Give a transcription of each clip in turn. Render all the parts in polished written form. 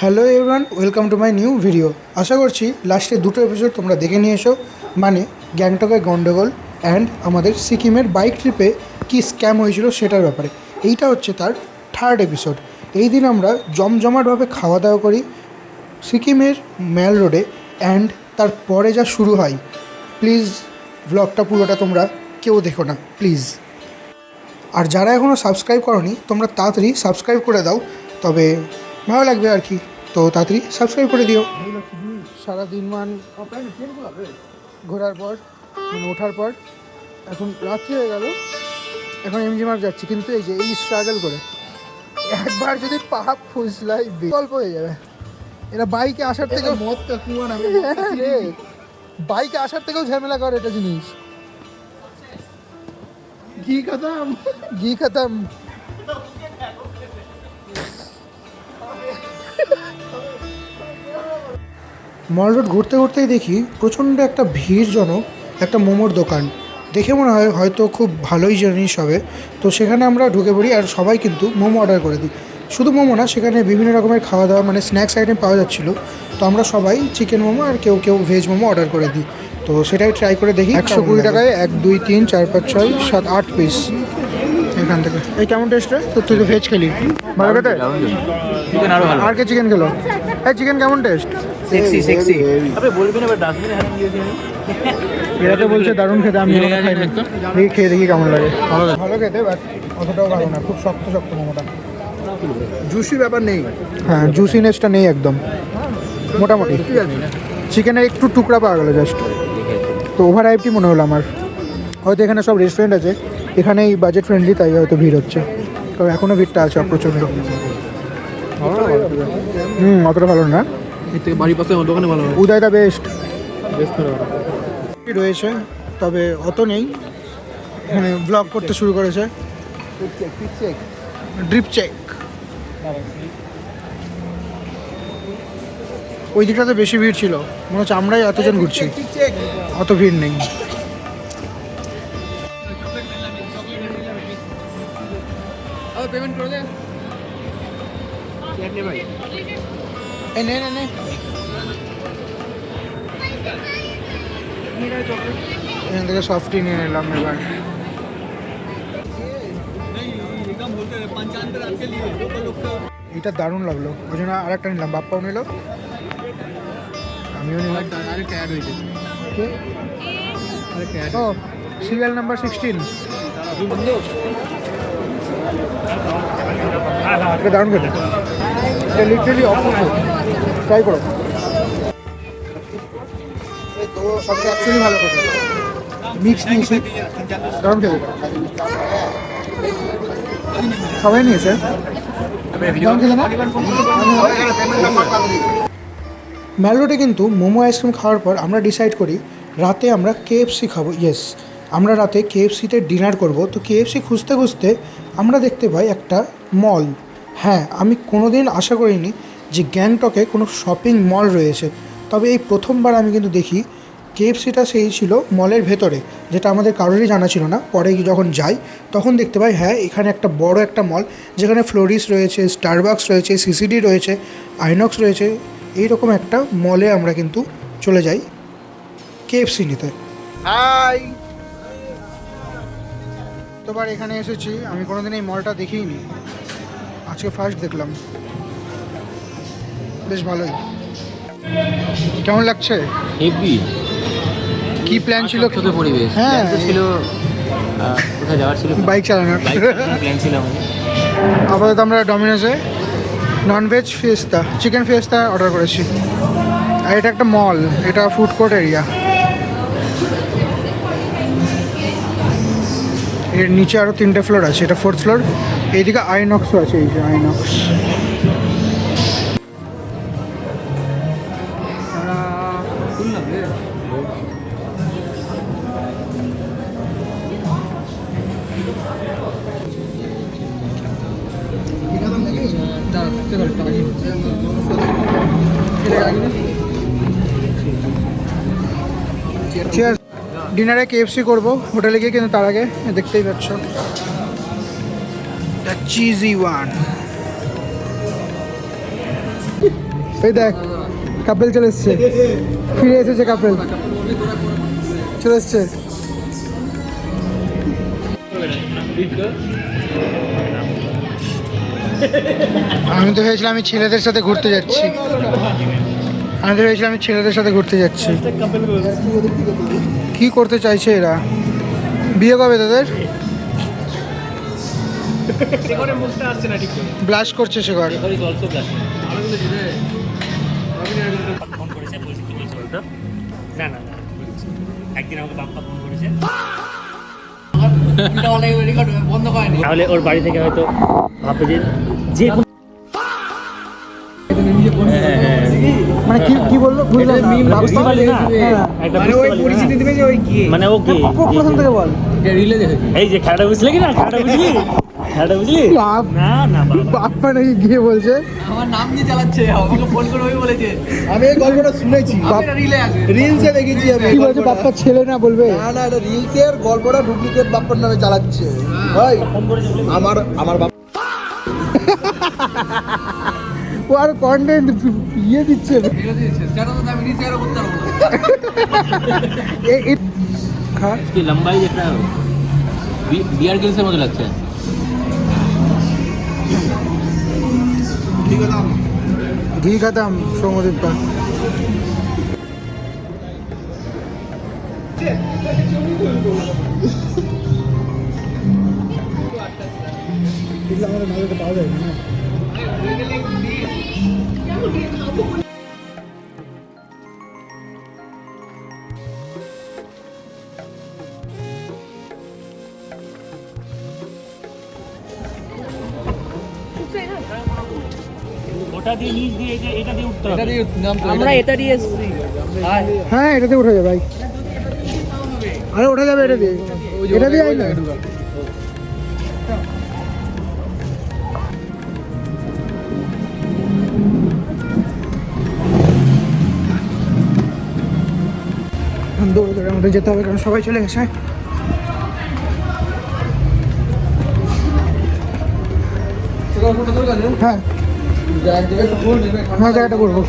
Hello everyone, welcome to my new video. আশা করছি লাস্টে দুটো এপিসোড তোমরা দেখে নিয়ে এসো, মানে গ্যাংটকের গন্ডগোল অ্যান্ড আমাদের সিকিমের বাইক ট্রিপে কী স্ক্যাম হয়েছিল সেটার ব্যাপারে। এইটা হচ্ছে তার থার্ড এপিসোড। এই দিন আমরা জমজমাটভাবে খাওয়া দাওয়া করি সিকিমের ম্যাল রোডে, অ্যান্ড তারপরে যা শুরু হয়, প্লিজ ব্লগটা পুরোটা তোমরা কেউ দেখো না প্লিজ। আর যারা এখনও সাবস্ক্রাইব করোনি তোমরা তাড়াতাড়ি সাবস্ক্রাইব করে দাও, তবে ভালো লাগবে আর কি। তো তাড়াতাড়ি সাবস্ক্রাইব করে দিও। সারাদিন ঘোরার পর ওঠার পর এখন রাত্রি হয়ে গেল, এখন এমজি মার্গ যাচ্ছি, কিন্তু এই যে এই স্ট্রাগল করে একবার যদি পাহাড় ফুসলাই বিকল্প হয়ে যাবে। এরা বাইকে আসার থেকে বাইকে আসার থেকেও ঝামেলা করে এটা জিনিস। ঘি খতম। মল রোড ঘুরতে ঘুরতেই দেখি প্রচণ্ড একটা ভিড়জনক একটা মোমোর দোকান। দেখে মনে হয় হয়তো খুব ভালোই জিনিস হবে, তো সেখানে আমরা ঢুকে পড়ি আর সবাই কিন্তু মোমো অর্ডার করে দিই। শুধু মোমো না, সেখানে বিভিন্ন রকমের খাওয়া দাওয়া মানে স্ন্যাক্স আইটেম পাওয়া যাচ্ছিলো, তো আমরা সবাই চিকেন মোমো আর কেউ কেউ ভেজ মোমো অর্ডার করে দিই। তো সেটাই ট্রাই করে দেখি। 120 টাকায় 1 2 3 4 5 6 7 8 পিস এখান থেকে। এই কেমন টেস্ট রে? তো তুই তো ভেজ খেলি, ভালো খেতে? আর কে চিকেন খেলো? এই চিকেন কেমন টেস্ট? সেক্সি আবে বলবি না, ডাস্টবিনে হারিয়ে দিয়েছি আমি। এরা তো বলছে দারুণ খেতে, আমি খাইনি, দেখি খেয়ে দেখি কেমন লাগে। ভালো খেতে, বাট অতটাও ভালো না, খুব শক্ত শক্ত মোমোটা, জুসি ব্যাপার নেই। হ্যাঁ, জুসিনেসটা নেই একদম, মোটামুটি চিকেনের একটু টুকরা পাওয়া গেলো জাস্ট। তো ওভার হাইপটি মনে হলো আমার। হয়তো এখানে সব রেস্টুরেন্ট আছে, এখানেই বাজেট ফ্রেন্ডলি, তাই হয়তো ভিড় হচ্ছে, কারণ এখনও ভিড়টা আছে প্রচণ্ড। অতটা ভালো না, বাড়ির পাশে দোকানে ভালো উদয় দা বেস্ট রয়েছে, তবে অত নেই। এখানে ব্লগ করতে শুরু করেছে, ড্রিপ চেক। ওই দিকটাতে বেশি ভিড় ছিল, মনে হচ্ছে আমরাই এতজন ঘুরছি, অত ভিড় নেই। নে নে নে, এখান থেকে সফটি নিয়ে নিলাম এবার। এইটা দারুণ লাগলো, ওই জন্য আরেকটা নিলাম, বাপ্পাও নিল, আমিও নিলাম। ও সিরিয়াল নাম্বার 16, এটা দারুণ খেতে, এটা লিটারালি অপূর্ব, ট্রাই করো। তো সবচেয়ে অ্যাকচুয়ালি ভালো কথা মিক্স নিয়েছি, দারুণ খেতে, সবাই নিয়েছে। ম্যাল রোডে কিন্তু মোমো আইসক্রিম খাওয়ার পর আমরা ডিসাইড করি রাতে আমরা কেএফসি খাবো। ইয়েস, আমরা রাতে কেএফসিতে ডিনার করব। তো কেএফসি খুঁজতে খুঁজতে আমরা দেখতে পাই একটা মল। হ্যাঁ, আমি কোনোদিন আশা করিনি যে গ্যাংটকে কোনো শপিং মল রয়েছে, তবে এই প্রথমবার আমি কিন্তু দেখি কেএফসিটা সেই ছিল মলের ভেতরে, যেটা আমাদের কারোরই জানা ছিল না। পরে যখন যাই তখন দেখতে পাই হ্যাঁ, এখানে একটা বড় একটা মল, যেখানে ফ্লোরিস রয়েছে, স্টারবাকস রয়েছে, সিসিডি রয়েছে, আইনক্স রয়েছে। এইরকম একটা মলে আমরা কিন্তু চলে যাই কেএফসি নিতে। হাই, তোবার এখানে এসেছি, আমি কোনোদিন এই মলটা দেখিনি, আজকে ফার্স্ট দেখলাম, বেশ ভালোই। কেমন লাগছে? হেভি। কি প্ল্যান ছিল? ছোট পরিবেশ, হ্যাঁ ছিল, কোথায় যাওয়ার ছিল, বাইক চালানোর প্ল্যান ছিল। আপাতত আমরা ডমিনোসে non veg fiesta, chicken fiesta order করেছি। আর এটা একটা মল, এটা ফুড কোর্ট এরিয়া, এর নিচে আরও 3টে ফ্লোর আছে, এটা 4th ফ্লোর। এইদিকে আইনক্সও আছে, এই যে আইনক্স। ডিনারে কেএফসি করবো হোটেলে গিয়ে, কিন্তু তার আগে দেখতেই পাচ্ছ চিজি ওয়ান। এই দেখ কাপেল চলে এসছে, ফিরে এসেছে কাপেল চলে এসছে। আমি তো ভেবেছিলাম আমি ছেলেদের সাথে ঘুরতে যাচ্ছি, কি করতে চাইছে এরা? বিয়ে কবে তাদের? ব্লাশ করছে শেখর। না না একদিন আমাকে বাপ্পা ফোন করেছে, তাহলে ওর বাড়ি থেকে হয়তো ভাববে যে মানে কি বললো বুঝলাম না। বুঝতে পারলি না? একটা পরিচিতি দিবে যে ওই কি মানে ও কি প্রথম থেকে বল। এই যে খেলাটা বুঝলি কি না, খেলাটা বুঝলি না না বাপ্পা নাকি গিয়ে বলছে আমার নাম দিয়ে চালাচ্ছে, আমাকে ফোন করে ওই বলেছে। আমি এই গল্পটা শুনেছি, রিলে আছে, রিলসে দেখেছি আমি। কি বলছে বাপ্পা ছেলে না বলবে? না না, এটা রিলসের গল্পটা ডুপ্লিকেট বাপ্পার নামে চালাচ্ছে ভাই। আমার বাপ ও আর কন্টেন্ট ইয়ে দিচ্ছে। কেন তো আমি রিলস আর করতে পারবো না। इसकी लंबाई देखना बियर गिल से मुझे लगता है। घी खत्म सोमदीप का। ওটা দিয়ে নিচ দিয়ে এটা দিয়ে উঠতে হবে। আমরা এটা দিয়ে এসেছি। হ্যাঁ এটাতে উঠে যাবে ভাই, আরে উঠে যাবে এটা দিয়ে, এটা দিয়ে আই না। দৌড়ে দৌড়ে আমাদের যেতে হবে কারণ সবাই চলে গেছে। হ্যাঁ হ্যাঁ জায়গাটা করবো।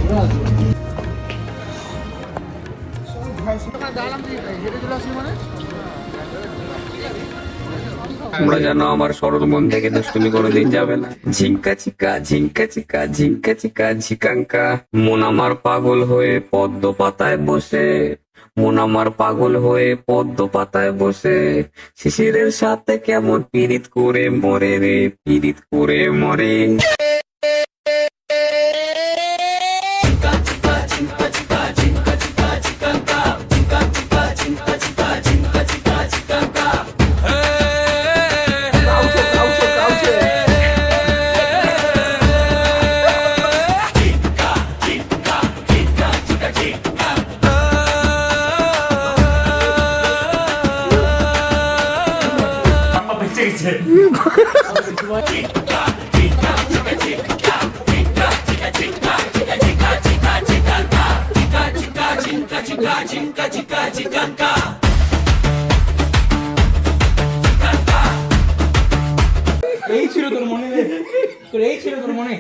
তোমরা জানো আমার সরল মন থেকে দুষ্টুমি কোনোদিন যাবে না। ঝিঙ্কা চিকা ঝিঙ্কা চিকা ঝিঙ্কা চিকা ঝিকাঙ্কা, মন আমার পাগল হয়ে পদ্ম পাতায় বসে, মন আমার পাগল হয়ে পদ্ম পাতায় বসে, শিশিরের সাথে কেমন পীড়িত করে মরে রে, পীড়িত করে মরে। এই ছিল তোর মনে, তোর এই ছিল তোর মনে।